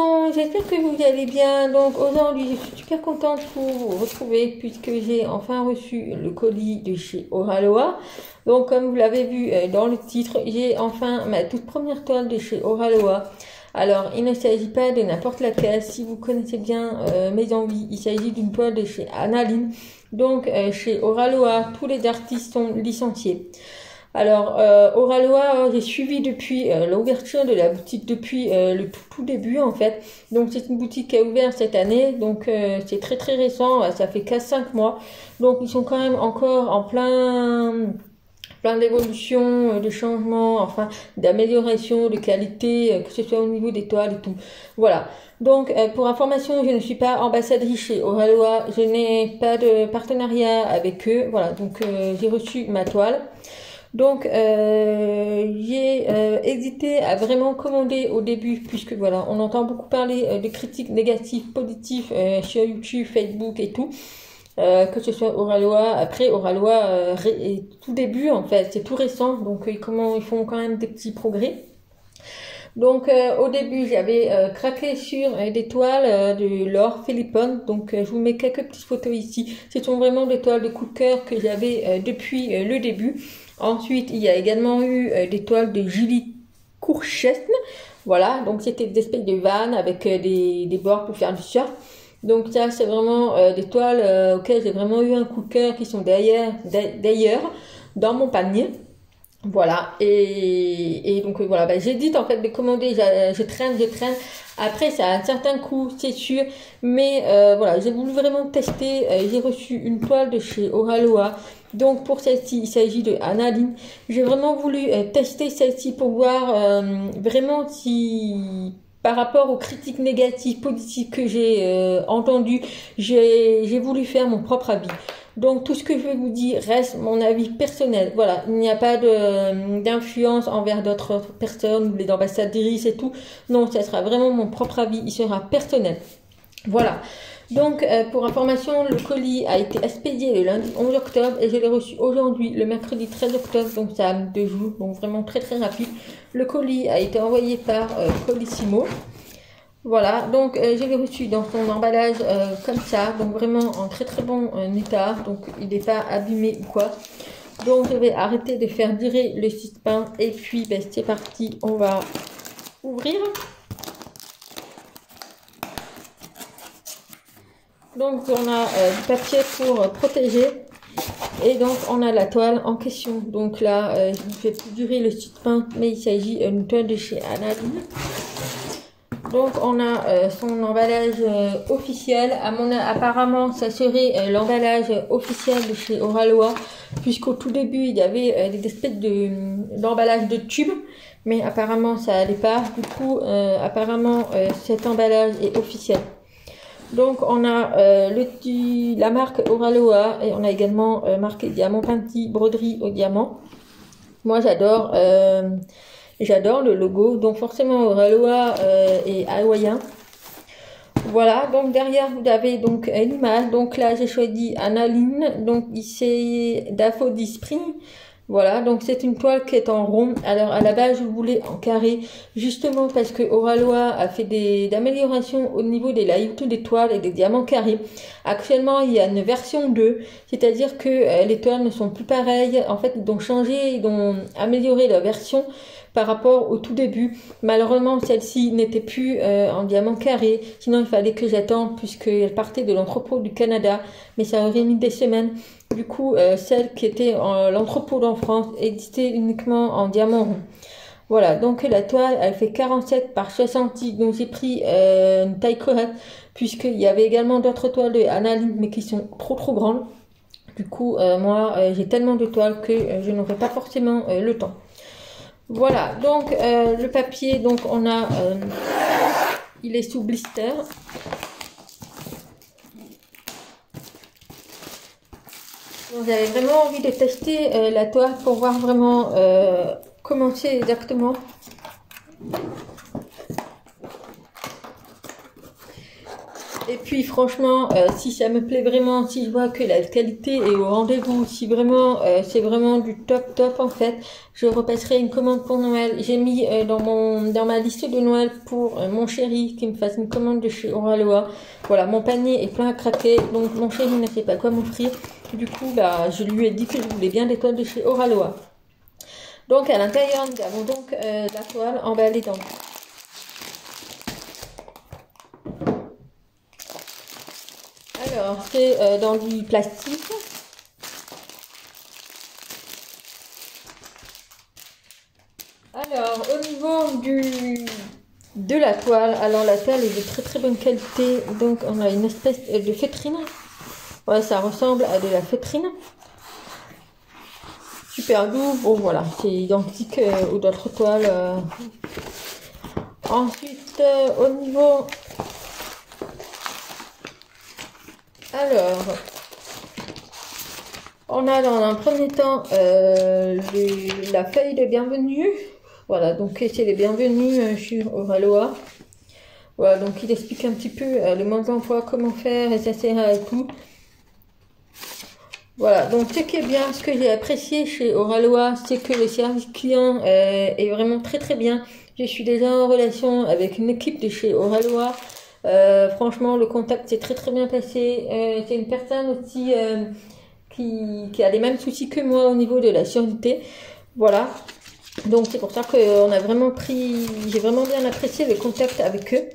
gens, j'espère que vous allez bien. Donc aujourd'hui, je suis super contente de vous retrouver puisque j'ai enfin reçu le colis de chez Oraloa. Donc comme vous l'avez vu dans le titre, j'ai enfin ma toute première toile de chez Oraloa. Alors il ne s'agit pas de n'importe laquelle. Si vous connaissez bien mes envies, il s'agit d'une toile de chez Analine. Donc chez Oraloa, tous les artistes sont licenciés. Alors, Oraloa, j'ai suivi depuis l'ouverture de la boutique, depuis le tout début en fait. Donc c'est une boutique qui a ouvert cette année, donc c'est très récent, ça fait 4-5 mois. Donc ils sont quand même encore en plein d'évolution, de changement, enfin d'amélioration, de qualité, que ce soit au niveau des toiles et tout. Voilà. Donc pour information, je ne suis pas ambassadrice chez Oraloa, je n'ai pas de partenariat avec eux. Voilà, donc j'ai reçu ma toile. Donc j'ai hésité à vraiment commander au début puisque voilà, on entend beaucoup parler de critiques négatives, positives sur YouTube, Facebook et tout. Que ce soit Oraloa, après Oraloa est tout début en fait, c'est tout récent, donc ils font quand même des petits progrès. Donc au début j'avais craqué sur des toiles de Laure Philippon, donc je vous mets quelques petites photos ici. Ce sont vraiment des toiles de coup de cœur que j'avais depuis le début. Ensuite il y a également eu des toiles de Julie Courchesne, voilà, donc c'était des espèces de vannes avec des bords pour faire du surf. Donc ça c'est vraiment des toiles auxquelles j'ai vraiment eu un coup de cœur, qui sont d'ailleurs dans mon panier. Voilà, et donc voilà, j'hésite en fait de commander, je traîne. Après, ça a un certain coût, c'est sûr, mais voilà, j'ai voulu vraiment tester. J'ai reçu une toile de chez Oraloa. Donc pour celle-ci, il s'agit de Analine. J'ai vraiment voulu tester celle-ci pour voir vraiment si, par rapport aux critiques négatives, positives que j'ai entendues, j'ai voulu faire mon propre avis. Donc tout ce que je vais vous dire reste mon avis personnel. Voilà, il n'y a pas d'influence envers d'autres personnes, les ambassadrices et tout. Non, ça sera vraiment mon propre avis, il sera personnel. Voilà. Donc pour information, le colis a été expédié le lundi 11 octobre et je l'ai reçu aujourd'hui, le mercredi 13 octobre, donc ça a 2 jours, donc vraiment très rapide. Le colis a été envoyé par Colissimo. Voilà, donc je l'ai reçu dans son emballage comme ça, donc vraiment en très bon état, donc il n'est pas abîmé ou quoi. Donc je vais arrêter de faire durer le suspense et puis c'est parti, on va ouvrir. Donc on a du papier pour protéger et donc on a la toile en question. Donc là je ne fais plus durer le suspense, mais il s'agit d'une toile de chez Analine. Donc on a son emballage officiel. Apparemment ça serait l'emballage officiel de chez Oraloa, puisqu'au tout début il y avait des espèces d'emballage de tubes, mais apparemment ça allait pas. Du coup apparemment cet emballage est officiel. Donc on a la marque Oraloa et on a également marqué Diamant Penti broderie au diamant. Moi j'adore le logo, donc forcément Oraloa est hawaïen. Voilà, donc derrière vous avez donc l'image. Donc là j'ai choisi Analine, donc ici Daffodil Spring. Voilà, donc c'est une toile qui est en rond. Alors à la base je voulais en carré, justement parce que Oraloa a fait des améliorations au niveau des layouts des toiles et des diamants carrés. Actuellement il y a une version 2, c'est-à-dire que les toiles ne sont plus pareilles. En fait ils ont changé, ils ont amélioré la version par rapport au tout début. Malheureusement celle-ci n'était plus en diamant carré, sinon il fallait que j'attende puisqu'elle partait de l'entrepôt du Canada, mais ça aurait mis des semaines. Du coup celle qui était l'entrepôt en France existait uniquement en diamant rond. Voilà, donc la toile elle fait 47 par 60, donc j'ai pris une taille correcte puisqu'il y avait également d'autres toiles de Analine mais qui sont trop grandes. Du coup moi j'ai tellement de toiles que je n'aurai pas forcément le temps. Voilà, donc le papier, donc on a, il est sous blister. Donc j'avais vraiment envie de tester la toile pour voir vraiment comment c'est exactement. Et puis franchement, si ça me plaît vraiment, si je vois que la qualité est au rendez-vous, si vraiment c'est vraiment du top top en fait, je repasserai une commande pour Noël. J'ai mis dans ma liste de Noël pour mon chéri qui me fasse une commande de chez Oraloa. Voilà, mon panier est plein à craquer, donc mon chéri ne sait pas quoi m'offrir. Du coup, bah, je lui ai dit que je voulais bien des toiles de chez Oraloa. Donc à l'intérieur, nous avons donc la toile emballée dans. Alors, c'est dans du plastique. Alors, au niveau de la toile, alors la toile est de très très bonne qualité. Donc, on a une espèce de feutrine. Ouais, ça ressemble à de la feutrine. Super doux. Bon, voilà, c'est identique aux autres toiles. Ensuite, au niveau... Alors, on a dans un premier temps la feuille de bienvenue. Voilà, donc c'est les bienvenus sur Oraloa. Voilà, donc il explique un petit peu le mode d'emploi, comment faire, etc. et tout. Voilà, donc ce qui est bien, ce que j'ai apprécié chez Oraloa, c'est que le service client est vraiment très très bien. Je suis déjà en relation avec une équipe de chez Oraloa. Franchement, le contact s'est très très bien passé. C'est une personne aussi qui a les mêmes soucis que moi au niveau de la sûreté. Voilà. Donc c'est pour ça que j'ai vraiment bien apprécié le contact avec eux.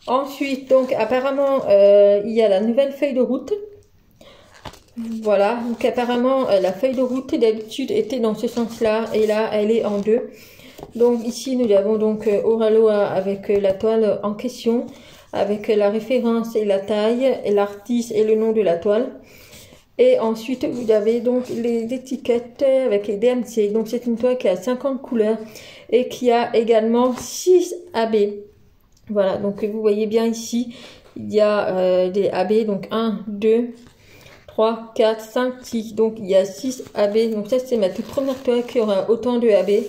Ensuite, donc apparemment, il y a la nouvelle feuille de route. Voilà, donc apparemment la feuille de route d'habitude était dans ce sens-là et là elle est en deux. Donc ici nous avons donc Oraloa avec la toile en question, avec la référence et la taille, et l'artiste et le nom de la toile. Et ensuite vous avez donc les étiquettes avec les DMC. Donc c'est une toile qui a 50 couleurs et qui a également 6 AB. Voilà, donc vous voyez bien ici, il y a des AB, donc 1, 2, 3, 4, 5, 6. Donc il y a 6 AB. Donc ça c'est ma toute première toile qui aura autant de AB.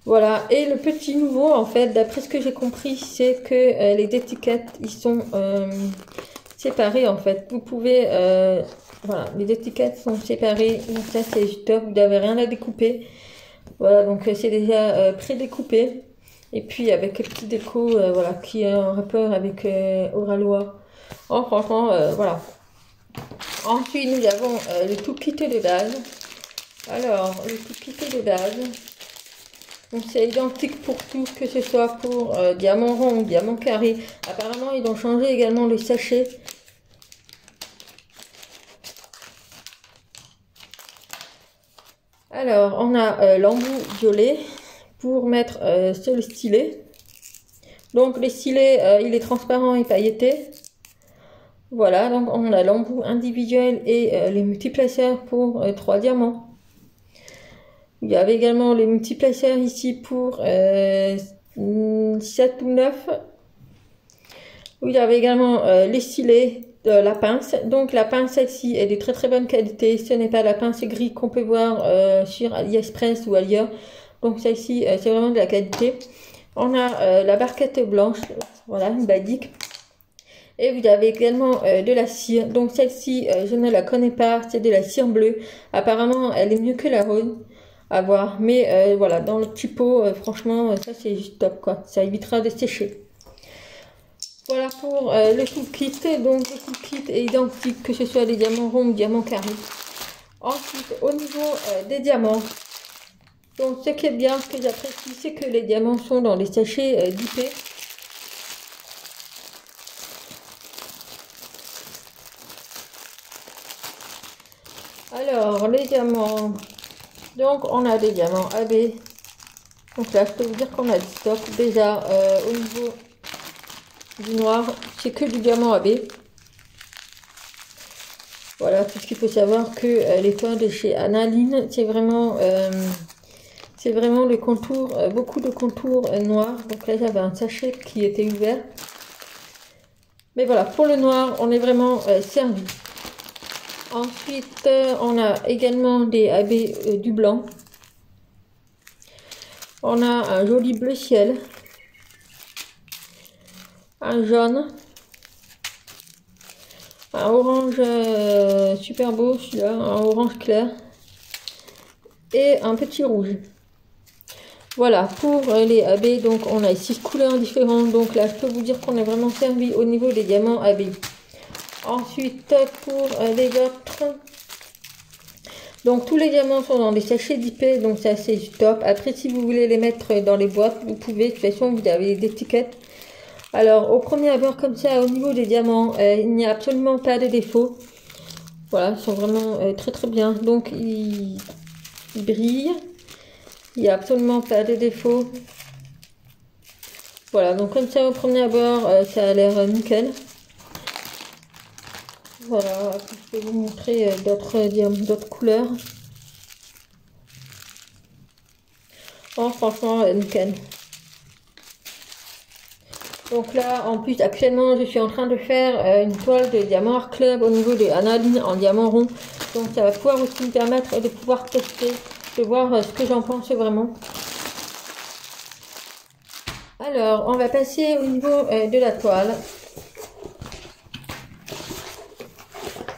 Voilà. Et le petit nouveau en fait, d'après ce que j'ai compris, c'est que les étiquettes, ils sont séparées en fait. Vous pouvez... voilà, les étiquettes sont séparées. Donc ça c'est top, vous n'avez rien à découper. Voilà, donc c'est déjà pré-découpé. Et puis avec le petit déco, voilà, qui est en rapport avec Oraloa. Oh franchement, voilà. Ensuite, nous avons le tout kit de base. Alors, le tout kit de base. Donc, c'est identique pour tout, que ce soit pour diamant rond ou diamant carré. Apparemment, ils ont changé également le sachet. Alors, on a l'embout violet pour mettre sur le stylet. Donc, le stylet, il est transparent et pailleté. Voilà, donc on a l'embout individuel et les multiplaceurs pour 3 diamants. Il y avait également les multiplaceurs ici pour 7 ou 9. Il y avait également les stylets de la pince. Donc la pince, celle-ci est de très très bonne qualité. Ce n'est pas la pince gris qu'on peut voir sur AliExpress ou ailleurs. Donc celle-ci, c'est vraiment de la qualité. On a la barquette blanche, voilà, une badique. Et vous avez également de la cire. Donc celle-ci, je ne la connais pas. C'est de la cire bleue. Apparemment, elle est mieux que la rose. À voir. Mais voilà, dans le petit pot, franchement, ça c'est juste top quoi. Ça évitera de sécher. Voilà pour le tout kit. Donc le tout kit est identique que ce soit des diamants ronds ou diamants carrés. Ensuite, au niveau des diamants. Donc ce qui est bien, ce que j'apprécie, c'est que les diamants sont dans les sachets dipés. Alors, les diamants. Donc, on a des diamants AB. Donc là, je peux vous dire qu'on a du stock. Déjà, au niveau du noir, c'est que du diamant AB. Voilà, puisqu'il faut savoir que les toiles de chez Analine, c'est vraiment le contour, beaucoup de contours noirs. Donc là, j'avais un sachet qui était ouvert. Mais voilà, pour le noir, on est vraiment servi. Ensuite, on a également des AB du blanc. On a un joli bleu ciel. Un jaune. un orange super beau, celui-là, un orange clair. Et un petit rouge. Voilà, pour les AB, donc on a 6 couleurs différentes. Donc là, je peux vous dire qu'on est vraiment servi au niveau des diamants AB. Ensuite, pour les autres, donc tous les diamants sont dans des sachets d'IP, donc c'est assez top. Après, si vous voulez les mettre dans les boîtes, vous pouvez. De toute façon, vous avez des étiquettes. Alors, au premier abord, comme ça, au niveau des diamants, il n'y a absolument pas de défaut. Voilà, ils sont vraiment très très bien. Donc, ils brillent. Il n'y a absolument pas de défaut. Voilà, donc comme ça, au premier abord, ça a l'air nickel. Voilà, je vais vous montrer d'autres couleurs. Oh, franchement, nickel. Donc là, en plus, actuellement, je suis en train de faire une toile de diamant Art Club au niveau de Analine en diamant rond. Donc ça va pouvoir aussi me permettre de pouvoir tester, de voir ce que j'en pense vraiment. Alors, on va passer au niveau de la toile.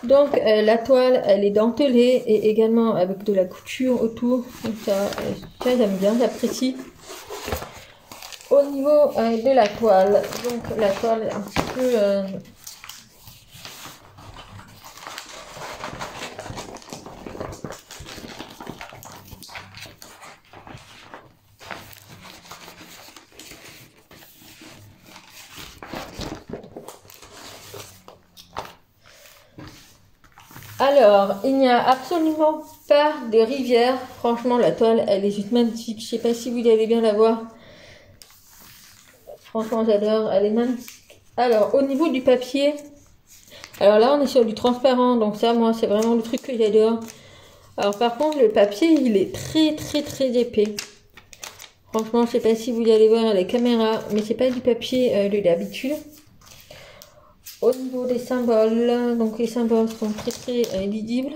Donc la toile, elle est dentelée et également avec de la couture autour. Donc ça j'aime bien, j'apprécie. Au niveau de la toile, donc la toile est un petit peu alors, il n'y a absolument pas de rivière. Franchement, la toile, elle est juste magnifique. Je sais pas si vous allez bien la voir. Franchement, j'adore. Elle est magnifique. Alors, au niveau du papier, alors là, on est sur du transparent. Donc ça, moi, c'est vraiment le truc que j'adore. Alors, par contre, le papier, il est très, très, très épais. Franchement, je sais pas si vous allez voir à la caméra, mais c'est pas du papier de d'habitude. Au niveau des symboles, donc les symboles sont très, très lisibles.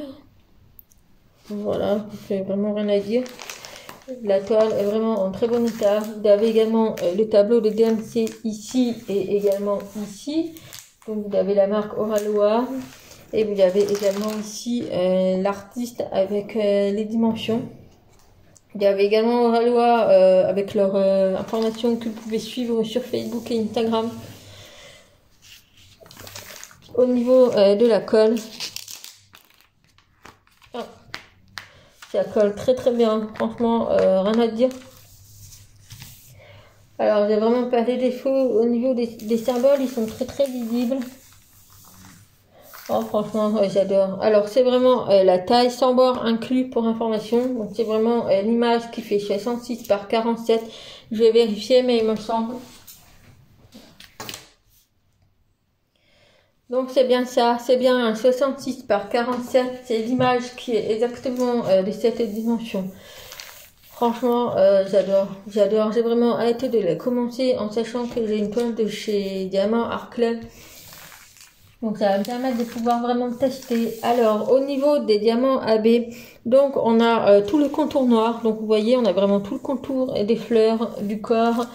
Voilà, c'est vraiment rien à dire. La toile est vraiment en très bon état. Vous avez également le tableau de DMC ici et également ici. Donc vous avez la marque Oraloa et vous avez également ici l'artiste avec les dimensions. Il y avait également Oraloa avec leurs informations que vous pouvez suivre sur Facebook et Instagram. Au niveau de la colle, ça colle très très bien, franchement, rien à dire. Alors, j'ai vraiment pas des défauts au niveau des symboles, ils sont très très visibles. Oh, franchement, j'adore. Alors, c'est vraiment la taille sans bord inclus pour information. Donc, c'est vraiment l'image qui fait 66 par 47. Je vais vérifier, mais il me semble. Donc, c'est bien ça. C'est bien un 66 par 47. C'est l'image qui est exactement de cette dimension. Franchement, j'adore. J'adore. J'ai vraiment hâte de la commencer en sachant que j'ai une toile de chez Diamant Art Club. Donc ça va me permettre de pouvoir vraiment tester. Alors au niveau des diamants AB, donc on a tout le contour noir. Donc vous voyez, on a vraiment tout le contour des fleurs, du corps,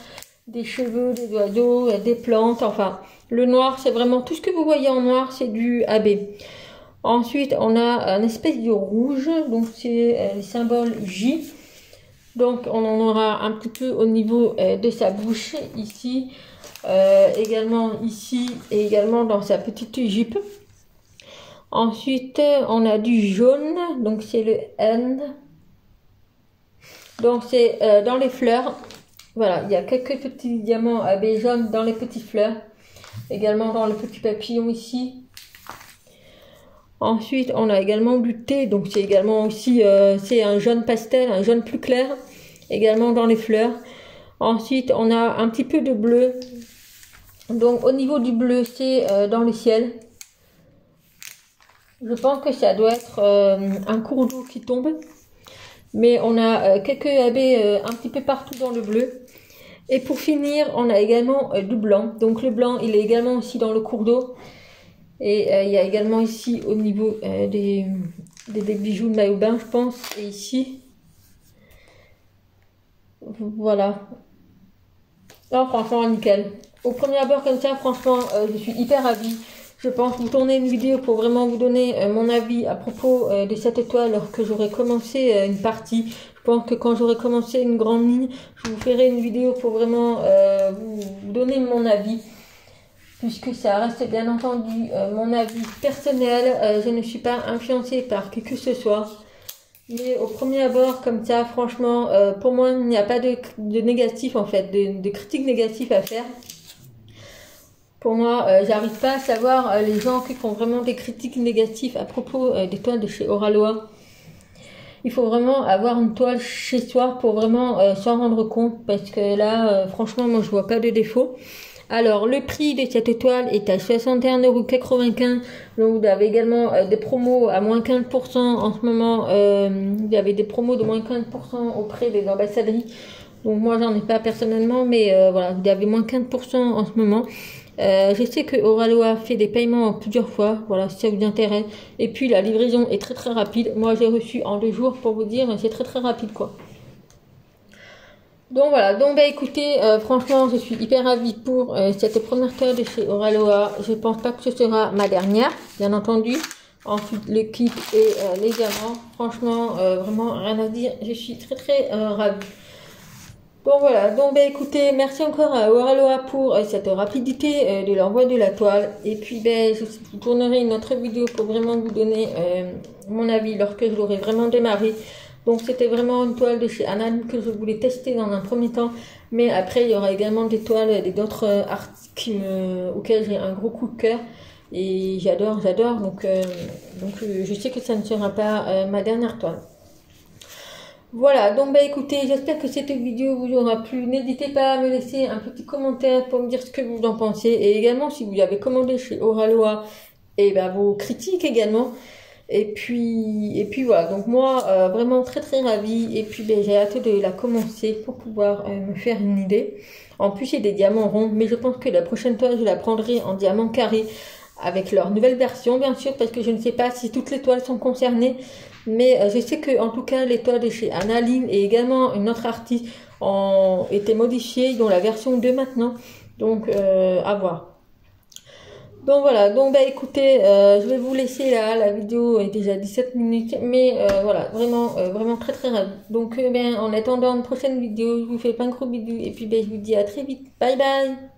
des cheveux, des oiseaux, des plantes. Enfin, le noir, c'est vraiment tout ce que vous voyez en noir, c'est du AB. Ensuite, on a un espèce de rouge, donc c'est les symboles J. Donc on en aura un petit peu au niveau de sa bouche ici. Également ici et également dans sa petite jupe. Ensuite on a du jaune, donc c'est le N, donc c'est dans les fleurs. Voilà, il y a quelques petits diamants AB jaunes dans les petites fleurs, également dans le petit papillon ici. Ensuite on a également du thé, donc c'est également aussi c'est un jaune pastel, un jaune plus clair, également dans les fleurs. Ensuite on a un petit peu de bleu. Donc au niveau du bleu, c'est dans le ciel. Je pense que ça doit être un cours d'eau qui tombe. Mais on a quelques AB un petit peu partout dans le bleu. Et pour finir, on a également du blanc. Donc le blanc, il est également aussi dans le cours d'eau. Et il y a également ici au niveau des bijoux de maillot bain, je pense. Et ici. Voilà. Non, franchement, nickel. Au premier abord comme ça, franchement, je suis hyper ravie. je pense vous tourner une vidéo pour vraiment vous donner mon avis à propos de cette étoile alors que j'aurai commencé une partie. Je pense que quand j'aurai commencé une grande ligne, je vous ferai une vidéo pour vraiment vous donner mon avis. Puisque ça reste bien entendu mon avis personnel, je ne suis pas influencée par qui que ce soit. Mais au premier abord, comme ça, franchement, pour moi, il n'y a pas de négatif en fait, de critique négative à faire. Pour moi, j'arrive pas à savoir les gens qui font vraiment des critiques négatives à propos des toiles de chez Oraloa. Il faut vraiment avoir une toile chez soi pour vraiment s'en rendre compte, parce que là, franchement, moi, je vois pas de défaut. Alors, le prix de cette étoile est à 61,95 €. Donc, vous avez également des promos à moins 15% en ce moment. Il y avait des promos de moins 15% auprès des ambassadries. Donc, moi, j'en ai pas personnellement, mais voilà, vous avez moins 15% en ce moment. Je sais que Oraloa fait des paiements en plusieurs fois, voilà, si ça vous intéresse. Et puis, la livraison est très très rapide. Moi, j'ai reçu en 2 jours, pour vous dire, c'est très très rapide, quoi. Donc voilà, donc bah écoutez, franchement je suis hyper ravie pour cette première toile de chez Oraloa. Je pense pas que ce sera ma dernière, bien entendu. Ensuite le kit et les diamants, franchement vraiment rien à dire, je suis très très ravie. Bon voilà, donc bah écoutez, merci encore à Oraloa pour cette rapidité de l'envoi de la toile. Et puis ben je vous tournerai une autre vidéo pour vraiment vous donner mon avis lorsque je l'aurai vraiment démarré. Donc c'était vraiment une toile de chez Analine que je voulais tester dans un premier temps. Mais après il y aura également des toiles d'autres artistes auxquels j'ai un gros coup de cœur. Et j'adore. Donc je sais que ça ne sera pas ma dernière toile. Voilà, donc bah écoutez, j'espère que cette vidéo vous aura plu. N'hésitez pas à me laisser un petit commentaire pour me dire ce que vous en pensez. Et également si vous avez commandé chez Oraloa, et ben vos critiques également. Et puis voilà, donc moi vraiment très très ravie. Et puis ben, j'ai hâte de la commencer pour pouvoir me faire une idée. En plus il y a des diamants ronds, mais je pense que la prochaine toile je la prendrai en diamant carré avec leur nouvelle version bien sûr, parce que je ne sais pas si toutes les toiles sont concernées. Mais je sais que en tout cas les toiles de chez Analine et également une autre artiste ont été modifiées, ils ont la version 2 maintenant. Donc à voir. Donc voilà, donc bah écoutez, je vais vous laisser là, la vidéo est déjà 17 minutes, mais voilà, vraiment très très ravie. Donc en attendant une prochaine vidéo, je vous fais plein de gros bisous et puis ben, je vous dis à très vite, bye bye.